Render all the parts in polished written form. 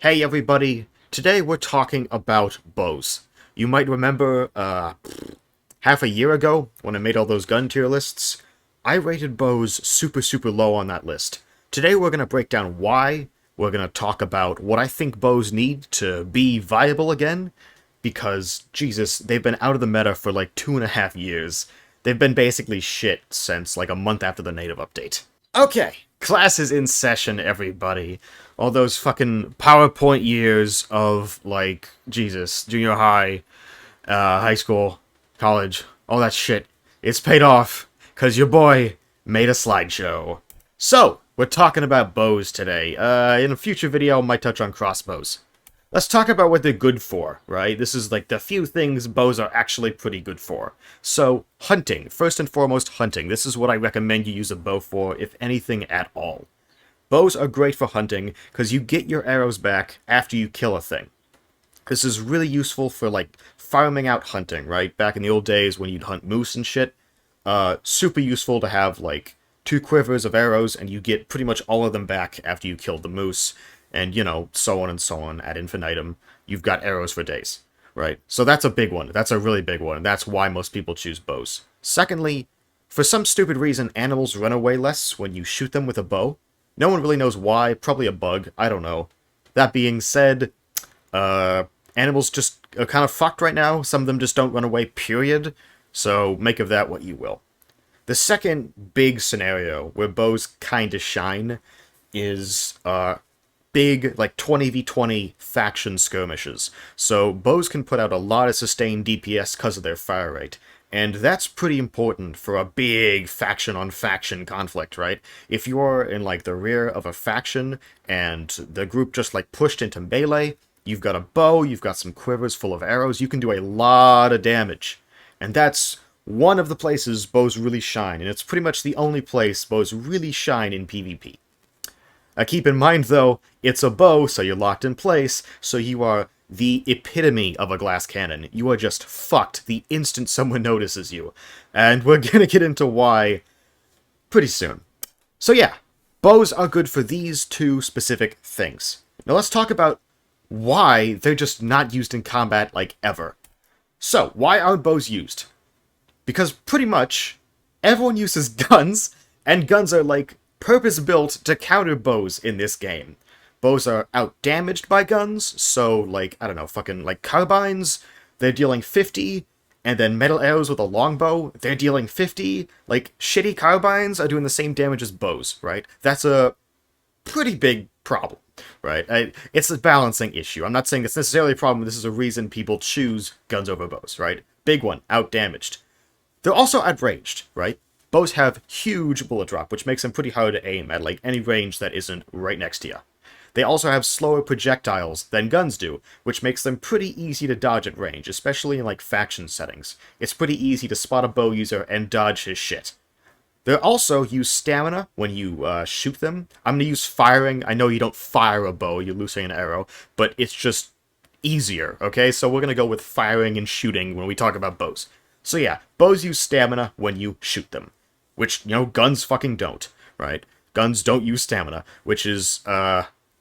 Hey everybody, today we're talking about bows. You might remember, half a year ago, when I made all those gun tier lists, I rated bows super low on that list. Today we're going to break down why, we're going to talk about what I think bows need to be viable again, because, Jesus, they've been out of the meta for like 2.5 years. They've been basically shit since like a month after the native update. Okay, class is in session, everybody. All those fucking PowerPoint years of, like, Jesus, junior high, high school, college, all that shit. It's paid off, because your boy made a slideshow. So, we're talking about bows today. In a future video, I might touch on crossbows. Let's talk about what they're good for, right? This is like the few things bows are actually pretty good for. So, hunting. First and foremost, hunting. This is what I recommend you use a bow for, if anything at all. Bows are great for hunting, because you get your arrows back after you kill a thing. This is really useful for, like, farming out hunting, right? Back in the old days when you'd hunt moose and shit. Super useful to have, like, 2 quivers of arrows, and you get pretty much all of them back after you killed the moose. And, you know, so on and so on, ad infinitum. You've got arrows for days, right? So that's a big one. That's a really big one, and that's why most people choose bows. Secondly, for some stupid reason, animals run away less when you shoot them with a bow. No one really knows why, probably a bug, I don't know. That being said, animals just are kind of fucked right now. Some of them just don't run away, period. So make of that what you will. The second big scenario where bows kinda shine is, big, like, 20v20 faction skirmishes. So bows can put out a lot of sustained DPS because of their fire rate. And that's pretty important for a big faction-on-faction conflict, right? If you're in, like, the rear of a faction, and the group just, like, pushed into melee, you've got a bow, you've got some quivers full of arrows, you can do a lot of damage. And that's one of the places bows really shine, and it's pretty much the only place bows really shine in PvP. Keep in mind, though, it's a bow, so you're locked in place, so you are the epitome of a glass cannon. You are just fucked the instant someone notices you. And we're gonna get into why pretty soon. So yeah, bows are good for these two specific things. Now let's talk about why they're just not used in combat, like, ever. So, why aren't bows used? Because pretty much everyone uses guns, and guns are, like, purpose-built to counter bows in this game. Bows are out-damaged by guns, so, like, I don't know, fucking, like, carbines, they're dealing 50, and then metal arrows with a longbow, they're dealing 50. Like, shitty carbines are doing the same damage as bows, right? That's a pretty big problem, right? It's a balancing issue. I'm not saying it's necessarily a problem, this is a reason people choose guns over bows, right? Big one, out-damaged. They're also outranged, right? Bows have huge bullet drop, which makes them pretty hard to aim at, like, any range that isn't right next to you. They also have slower projectiles than guns do, which makes them pretty easy to dodge at range, especially in, like, faction settings. It's pretty easy to spot a bow user and dodge his shit. They also use stamina when you shoot them. I'm going to use firing. I know you don't fire a bow, you're loosing an arrow, but it's just easier, okay? So we're going to go with firing and shooting when we talk about bows. So yeah, bows use stamina when you shoot them. Which, you know, guns fucking don't, right? Guns don't use stamina, which is,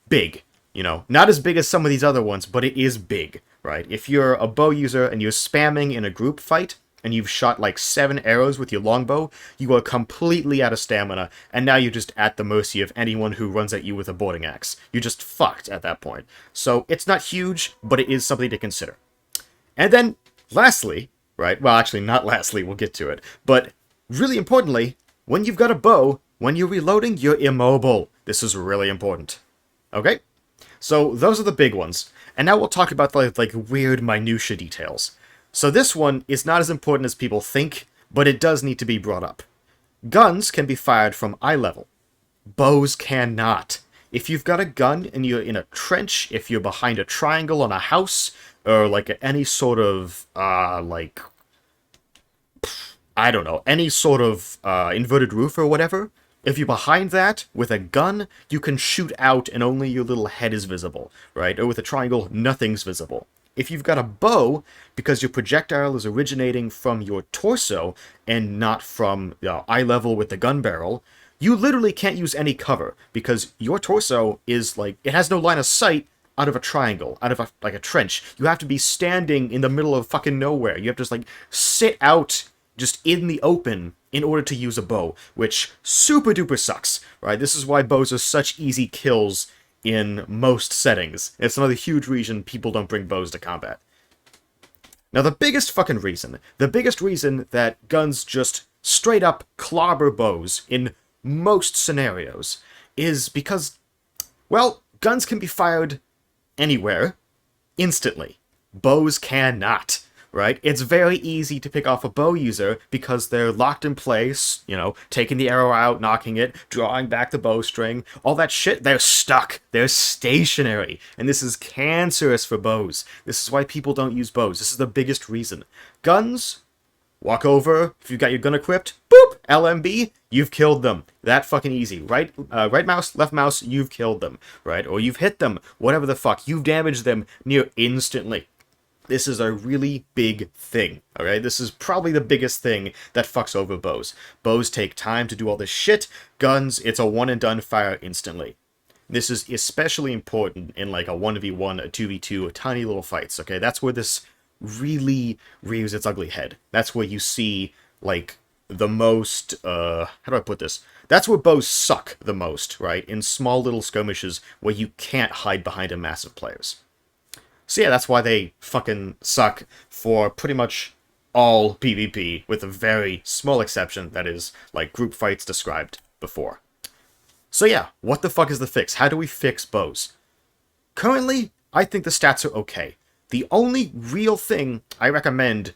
big. You know, not as big as some of these other ones, but it is big, right? If you're a bow user and you're spamming in a group fight, and you've shot like 7 arrows with your longbow, you are completely out of stamina, and now you're just at the mercy of anyone who runs at you with a boarding axe. You're just fucked at that point. So, it's not huge, but it is something to consider. And then, lastly, right, well, actually, not lastly, we'll get to it, but really importantly, when you've got a bow, when you're reloading, you're immobile. This is really important. Okay? So, those are the big ones. And now we'll talk about the, like, weird minutia details. So this one is not as important as people think, but it does need to be brought up. Guns can be fired from eye level. Bows cannot. If you've got a gun and you're in a trench, if you're behind a triangle on a house, or, like, any sort of, like, I don't know, any sort of inverted roof or whatever, if you're behind that with a gun, you can shoot out and only your little head is visible, right? Or with a triangle, nothing's visible. If you've got a bow, because your projectile is originating from your torso and not from eye level with the gun barrel, you literally can't use any cover, because your torso is, like, it has no line of sight out of a triangle, out of like a trench. You have to be standing in the middle of fucking nowhere. You have to just like sit out just in the open in order to use a bow, which super duper sucks, right? This is why bows are such easy kills in most settings. It's another huge reason people don't bring bows to combat. Now the biggest reason that guns just straight up clobber bows in most scenarios is because, well, guns can be fired anywhere, instantly. Bows cannot, right? It's very easy to pick off a bow user because they're locked in place, you know, taking the arrow out, knocking it, drawing back the bowstring, all that shit, they're stuck. They're stationary. And this is cancerous for bows. This is why people don't use bows. This is the biggest reason. Guns, walk over, if you've got your gun equipped, boop, LMB, you've killed them. That fucking easy. Right mouse, left mouse, you've killed them, right? Or you've hit them, whatever the fuck. You've damaged them near instantly. This is a really big thing, alright? This is probably the biggest thing that fucks over bows. Bows take time to do all this shit. Guns, it's a one-and-done fire instantly. This is especially important in like a 1v1, a 2v2, tiny little fights, okay? That's where this really rears its ugly head. That's where you see, like, the most, how do I put this? That's where bows suck the most, right? In small little skirmishes where you can't hide behind a mass of players. So yeah, that's why they fucking suck for pretty much all PvP, with a very small exception that is, like, group fights described before. So yeah, what the fuck is the fix? How do we fix bows? Currently, I think the stats are okay. The only real thing I recommend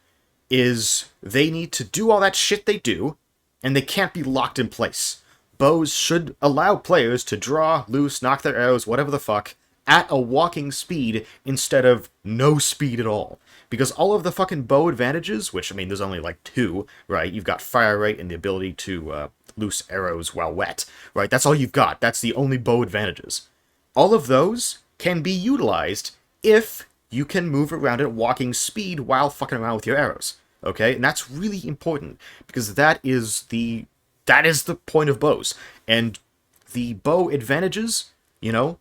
is they need to do all that shit they do, and they can't be locked in place. Bows should allow players to draw, loose, knock their arrows, whatever the fuck, at a walking speed instead of no speed at all. Because all of the fucking bow advantages, which, I mean, there's only like 2, right? You've got fire rate and the ability to loose arrows while wet, right? That's all you've got. That's the only bow advantages. All of those can be utilized if you can move around at walking speed while fucking around with your arrows, okay? And that's really important, because that is the point of bows. And the bow advantages, you know,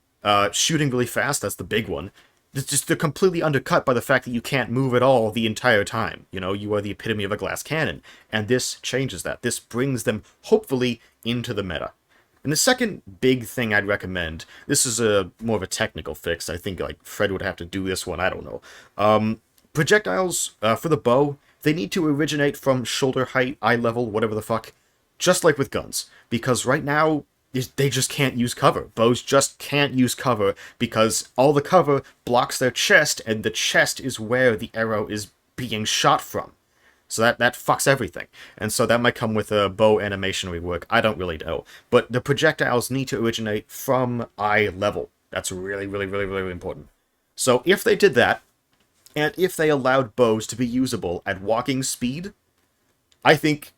shooting really fast, that's the big one. They're completely undercut by the fact that you can't move at all the entire time. You know, you are the epitome of a glass cannon. And this changes that. This brings them, hopefully, into the meta. And the second big thing I'd recommend, this is more of a technical fix. I think, like, Fred would have to do this one, I don't know. Projectiles, for the bow, they need to originate from shoulder height, eye level, whatever the fuck. Just like with guns. Because right now, they just can't use cover. Bows just can't use cover because all the cover blocks their chest, and the chest is where the arrow is being shot from. So that fucks everything. And so that might come with a bow animation rework. I don't really know. But the projectiles need to originate from eye level. That's really, really, really, really important. So if they did that, and if they allowed bows to be usable at walking speed, I think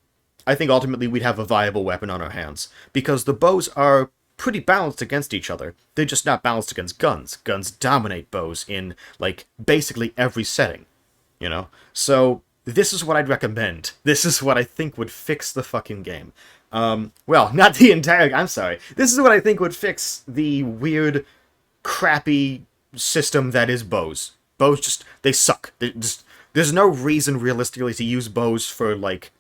ultimately we'd have a viable weapon on our hands, because the bows are pretty balanced against each other. They're just not balanced against guns. Guns dominate bows in, like, basically every setting, you know? So this is what I'd recommend. This is what I think would fix the fucking game. Well, not the entire... I'm sorry. This is what I think would fix the weird, crappy system that is bows. Bows just... they suck. There's no reason, realistically, to use bows for, like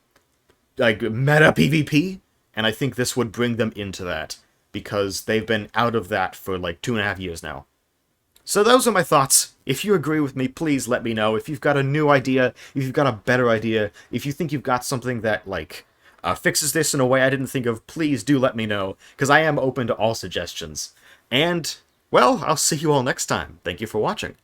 meta PvP, and I think this would bring them into that, because they've been out of that for like 2.5 years now. So those are my thoughts. If you agree with me, please let me know. If you've got a new idea, if you've got a better idea, if you think you've got something that, like, fixes this in a way I didn't think of, please do let me know, because I am open to all suggestions. And, well, I'll see you all next time. Thank you for watching.